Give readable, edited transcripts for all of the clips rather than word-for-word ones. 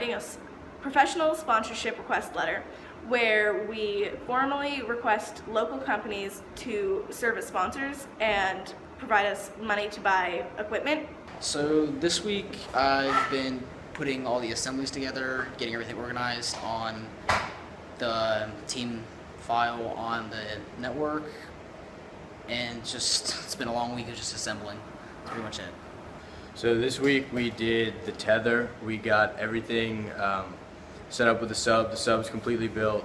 writing a professional sponsorship request letter where we formally request local companies to serve as sponsors and provide us money to buy equipment. So this week I've been putting all the assemblies together, getting everything organized on the team file on the network, and just it's been a long week of just assembling. That's pretty much it. So this week we did the tether. We got everything set up with the sub. The sub's completely built,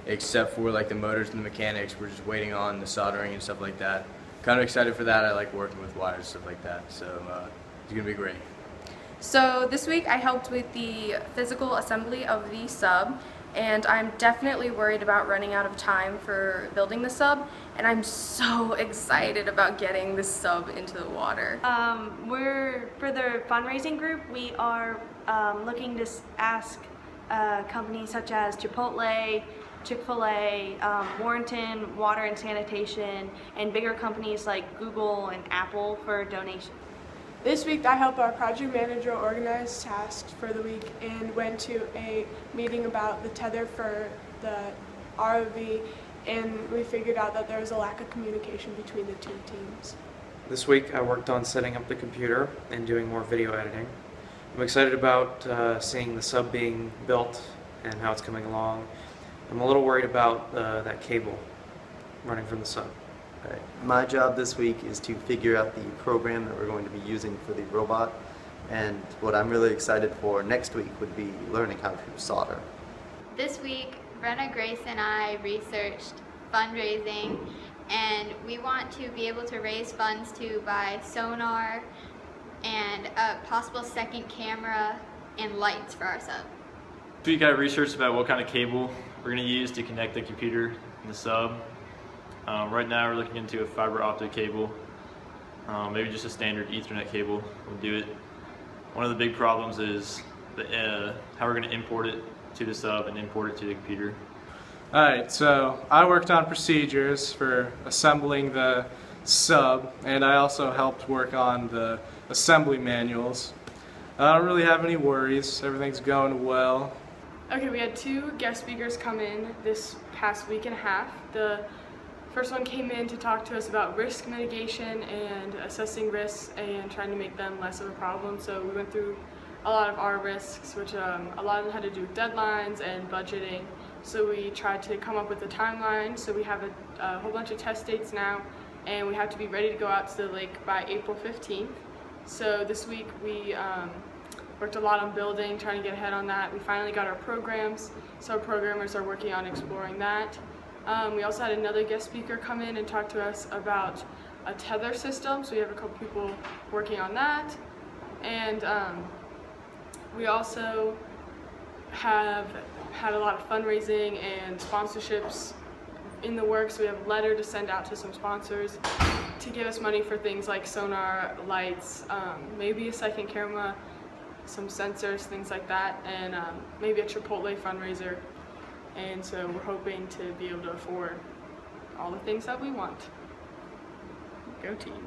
except for like the motors and the mechanics. We're just waiting on the soldering and stuff like that. Kind of excited for that. I like working with wires and stuff like that. So it's gonna be great. So this week I helped with the physical assembly of the sub, and I'm definitely worried about running out of time for building the sub, and I'm so excited about getting the sub into the water. For the fundraising group, we are looking to ask companies such as Chipotle, Chick-fil-A, Warrenton, Water and Sanitation, and bigger companies like Google and Apple for donations. This week I helped our project manager organize tasks for the week and went to a meeting about the tether for the ROV, and we figured out that there was a lack of communication between the two teams. This week I worked on setting up the computer and doing more video editing. I'm excited about seeing the sub being built and how it's coming along. I'm a little worried about that cable running from the sub. Right. My job this week is to figure out the program that we're going to be using for the robot, and what I'm really excited for next week would be learning how to solder. This week, Brenna, Grace, and I researched fundraising, and we want to be able to raise funds to buy sonar and a possible second camera and lights for our sub. This week I researched about what kind of cable we're going to use to connect the computer and the sub. Right now we're looking into a fiber optic cable, maybe just a standard Ethernet cable will do it. One of the big problems is how we're going to import it to the sub and import it to the computer. Alright, so I worked on procedures for assembling the sub, and I also helped work on the assembly manuals. I don't really have any worries, everything's going well. Okay, we had 2 guest speakers come in this past week and a half. The first one came in to talk to us about risk mitigation and assessing risks and trying to make them less of a problem. So we went through a lot of our risks, which a lot of them had to do with deadlines and budgeting. So we tried to come up with a timeline. So we have a whole bunch of test dates now, and we have to be ready to go out to the lake by April 15th. So this week we worked a lot on building, trying to get ahead on that. We finally got our programs, so our programmers are working on exploring that. We also had another guest speaker come in and talk to us about a tether system, so we have a couple people working on that. And we also have had a lot of fundraising and sponsorships in the works. We have a letter to send out to some sponsors to give us money for things like sonar, lights, maybe a second camera, some sensors, things like that, and maybe a Chipotle fundraiser. And so we're hoping to be able to afford all the things that we want. Go team!